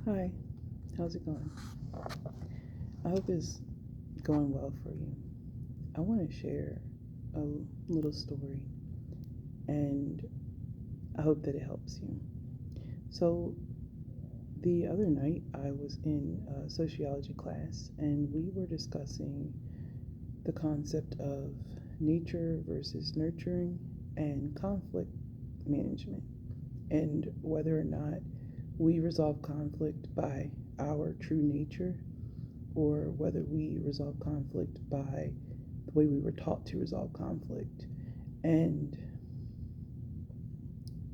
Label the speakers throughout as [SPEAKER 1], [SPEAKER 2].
[SPEAKER 1] Hi, how's it going? I hope it's going well for you. I want to share a little story and I hope that it helps you. So, the other night I was in a sociology class and we were discussing the concept of nature versus nurturing and conflict management and whether or not we resolve conflict by our true nature or whether we resolve conflict by the way we were taught to resolve conflict. And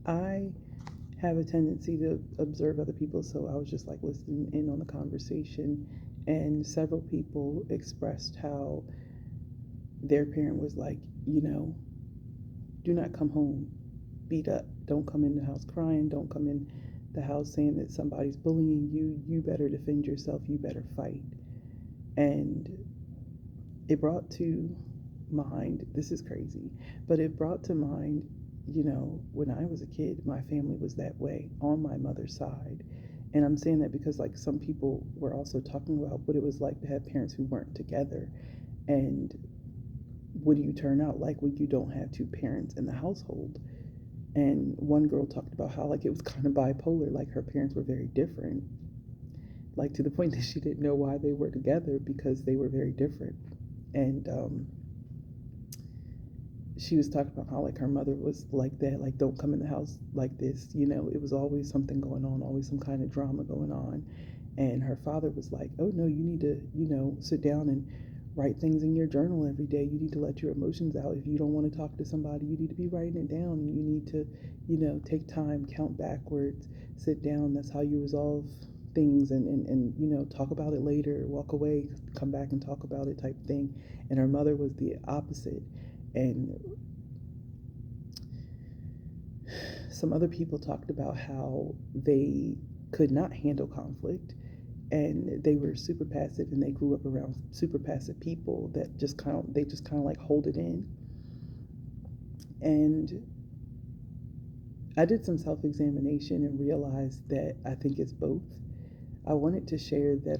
[SPEAKER 1] I have a tendency to observe other people, so I was just like listening in on the conversation, and several people expressed how their parent was like, do not come home beat up. Don't come in the house crying. Don't come in the house saying that somebody's bullying you. You better defend yourself. You better fight. And it brought to mind, this is crazy, but it brought to mind, when I was a kid, my family was that way on my mother's side. And I'm saying that because, like, some people were also talking about what it was like to have parents who weren't together. And what do you turn out like when you don't have two parents in the household? And one girl talked about how, like, it was kind of bipolar, like, her parents were very different, like, to the point that she didn't know why they were together because they were very different. And she was talking about how like her mother was like that, like don't come in the house like this. It was always something going on, always some kind of drama going on. And her father was like, oh no, you need to, sit down and write things in your journal every day. You need to let your emotions out. If you don't want to talk to somebody, you need to be writing it down. And you need to, take time, count backwards, sit down. That's how you resolve things, and talk about it later, walk away, come back and talk about it type thing. And her mother was the opposite. And some other people talked about how they could not handle conflict and they were super passive, and they grew up around super passive people that just kind of like hold it in. And I did some self-examination and realized that I think it's both. I wanted to share that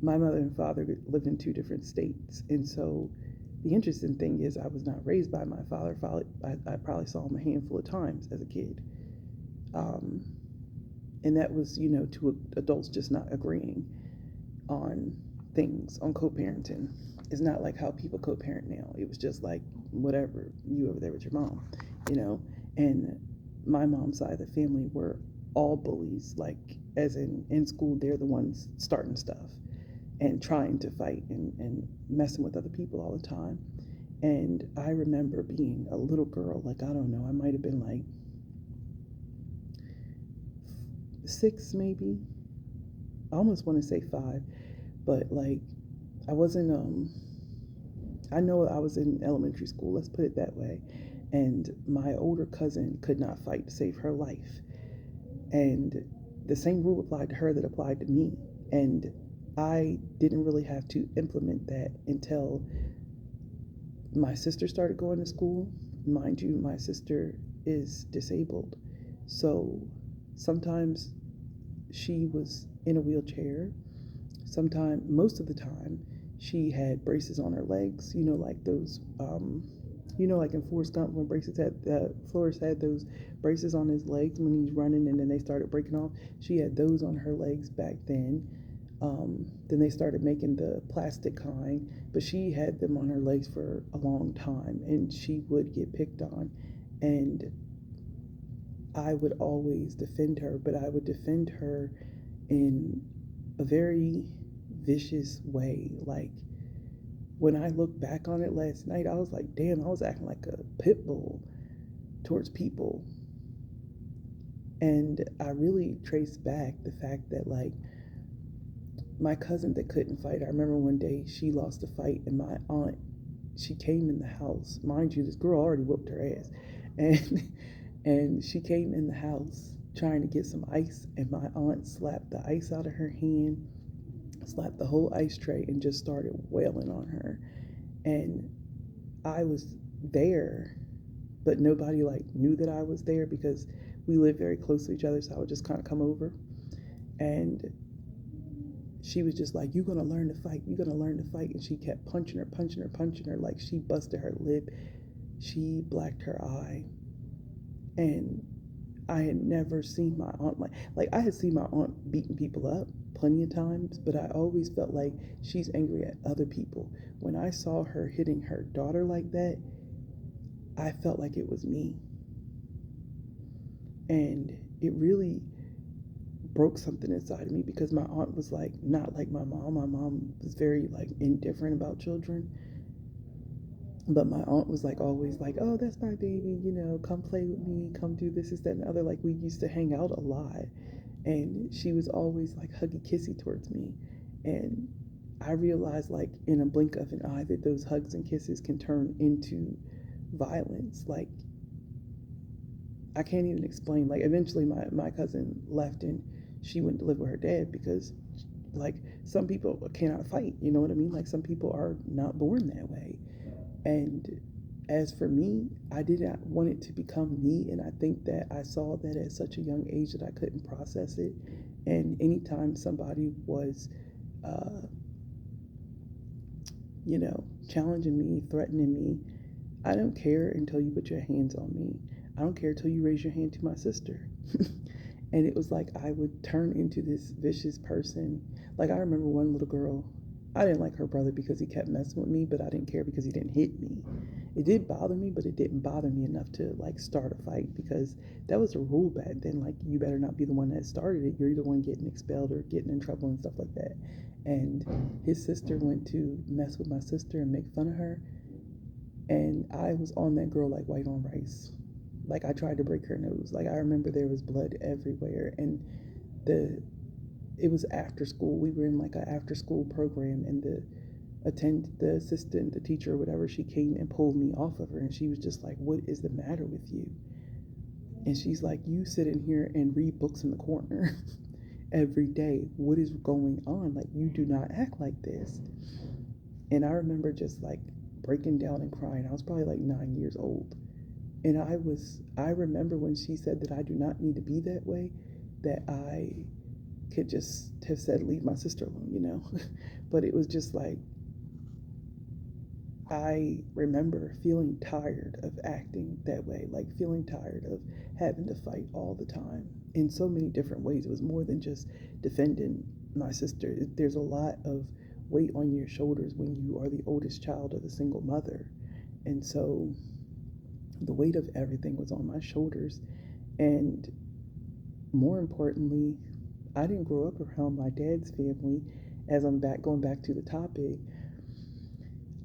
[SPEAKER 1] my mother and father lived in two different states, and so the interesting thing is I was not raised by my father. I probably saw him a handful of times as a kid. Um, and that was, two adults just not agreeing on things, on co-parenting. It's not like how people co-parent now. It was just like, whatever, you over there with your mom, you know. And my mom's side of the family were all bullies, like as in school, they're the ones starting stuff and trying to fight and messing with other people all the time. And I remember being a little girl, like, I don't know, I might have been like 6 maybe. I almost want to say 5, but like I wasn't I know I was in elementary school, let's put it that way. And my older cousin could not fight to save her life. And the same rule applied to her that applied to me. And I didn't really have to implement that until my sister started going to school. Mind you, my sister is disabled. So sometimes she was in a wheelchair. Sometimes, most of the time, she had braces on her legs, like those, like in Forrest Gump when Flores had those braces on his legs when he's running and then they started breaking off. She had those on her legs back then. Then they started making the plastic kind, but she had them on her legs for a long time and she would get picked on. And I would always defend her, but I would defend her in a very vicious way. Like, when I look back on it last night, I was like, damn, I was acting like a pit bull towards people. And I really traced back the fact that, like, my cousin that couldn't fight, I remember one day she lost a fight, and my aunt, she came in the house. Mind you, this girl already whooped her ass. And and she came in the house trying to get some ice, and my aunt slapped the ice out of her hand, slapped the whole ice tray, and just started wailing on her. And I was there, but nobody like knew that I was there because we lived very close to each other, so I would just kind of come over. And she was just like, "You're gonna learn to fight. You're gonna learn to fight." And she kept punching her, punching her, punching her. Like she busted her lip, she blacked her eye, and I had never seen my aunt like I had seen my aunt beating people up plenty of times, but I always felt like she's angry at other people. When I saw her hitting her daughter like that, I felt like it was me. And it really broke something inside of me because my aunt was like not like my mom. My mom was very like indifferent about children. But my aunt was like always like, "Oh, that's my baby, come play with me, come do this, that, and the other." Like we used to hang out a lot. And she was always like huggy kissy towards me. And I realized like in a blink of an eye that those hugs and kisses can turn into violence. Like I can't even explain. Like eventually my cousin left and she went to live with her dad because like some people cannot fight, you know what I mean? Like some people are not born that way. And as for me, I did not want it to become me. And I think that I saw that at such a young age that I couldn't process it. And anytime somebody was, uh, challenging me, threatening me, I don't care until you put your hands on me. I don't care until you raise your hand to my sister. And it was like I would turn into this vicious person. Like I remember one little girl, I didn't like her brother because he kept messing with me, but I didn't care because he didn't hit me. It did bother me, but it didn't bother me enough to like start a fight because that was a rule back then. Like you better not be the one that started it. You're either one getting expelled or getting in trouble and stuff like that. And his sister went to mess with my sister and make fun of her, and I was on that girl like white on rice. Like I tried to break her nose. Like I remember there was blood everywhere, and the it was after school. We were in like an after school program, and the assistant, the teacher, or whatever, she came and pulled me off of her, and she was just like, "What is the matter with you?" And she's like, "You sit in here and read books in the corner every day. What is going on? Like you do not act like this." And I remember just like breaking down and crying. I was probably like 9 years old. And I remember when she said that I do not need to be that way, that I could just have said, "Leave my sister alone." But it was just like, I remember feeling tired of acting that way, like feeling tired of having to fight all the time in so many different ways. It was more than just defending my sister. There's a lot of weight on your shoulders when you are the oldest child of a single mother. And so the weight of everything was on my shoulders. And more importantly, I didn't grow up around my dad's family. As I'm going back to the topic,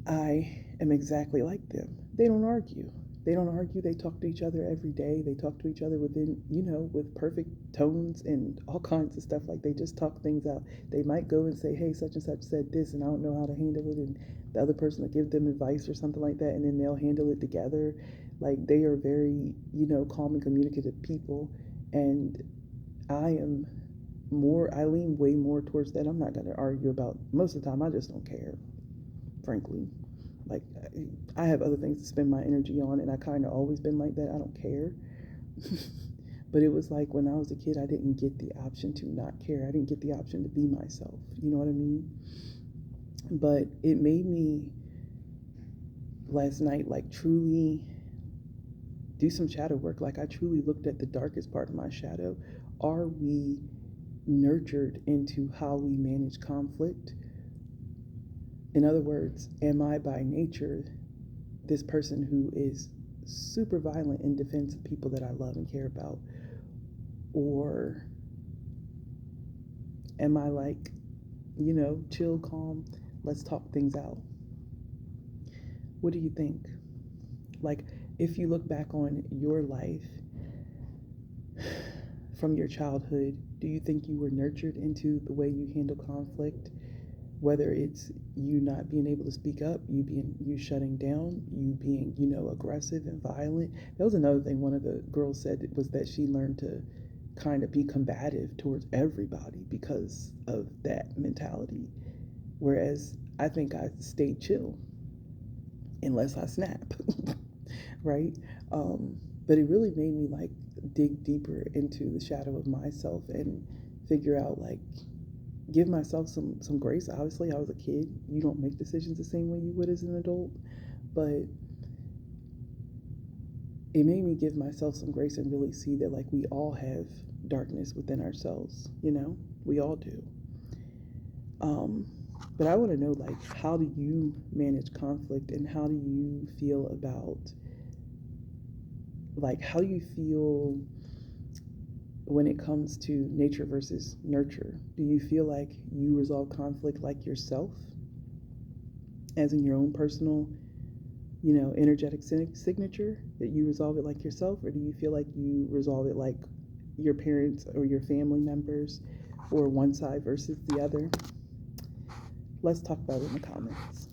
[SPEAKER 1] I am exactly like them. They don't argue. They don't argue. They talk to each other every day. They talk to each other with perfect tones and all kinds of stuff. Like they just talk things out. They might go and say, "Hey, such and such said this, and I don't know how to handle it." And the other person will give them advice or something like that, and then they'll handle it together. Like they are very, calm and communicative people. And I lean way more towards that. I'm not going to argue about, most of the time, I just don't care, frankly. Like, I have other things to spend my energy on, and I kind of always been like that. I don't care. But it was like when I was a kid, I didn't get the option to not care. I didn't get the option to be myself. You know what I mean? But it made me last night, like, truly do some shadow work. Like, I truly looked at the darkest part of my shadow. Are we nurtured into how we manage conflict? In other words, am I by nature this person who is super violent in defense of people that I love and care about? Or am I like, chill, calm, let's talk things out? What do you think? Like, if you look back on your life from your childhood, do you think you were nurtured into the way you handle conflict? Whether it's you not being able to speak up, you shutting down, you being, aggressive and violent. That was another thing one of the girls said, was that she learned to kind of be combative towards everybody because of that mentality. Whereas I think I stayed chill unless I snap, right? But it really made me like dig deeper into the shadow of myself and figure out like give myself some grace. Obviously, I was a kid. You don't make decisions the same way you would as an adult, but it made me give myself some grace and really see that like we all have darkness within ourselves, you know? We all do. Um, but I want to know like how do you manage conflict and how do you feel about like how do you feel when it comes to nature versus nurture? Do you feel like you resolve conflict like yourself, as in your own personal, energetic signature, that you resolve it like yourself, or do you feel like you resolve it like your parents or your family members, or one side versus the other? Let's talk about it in the comments.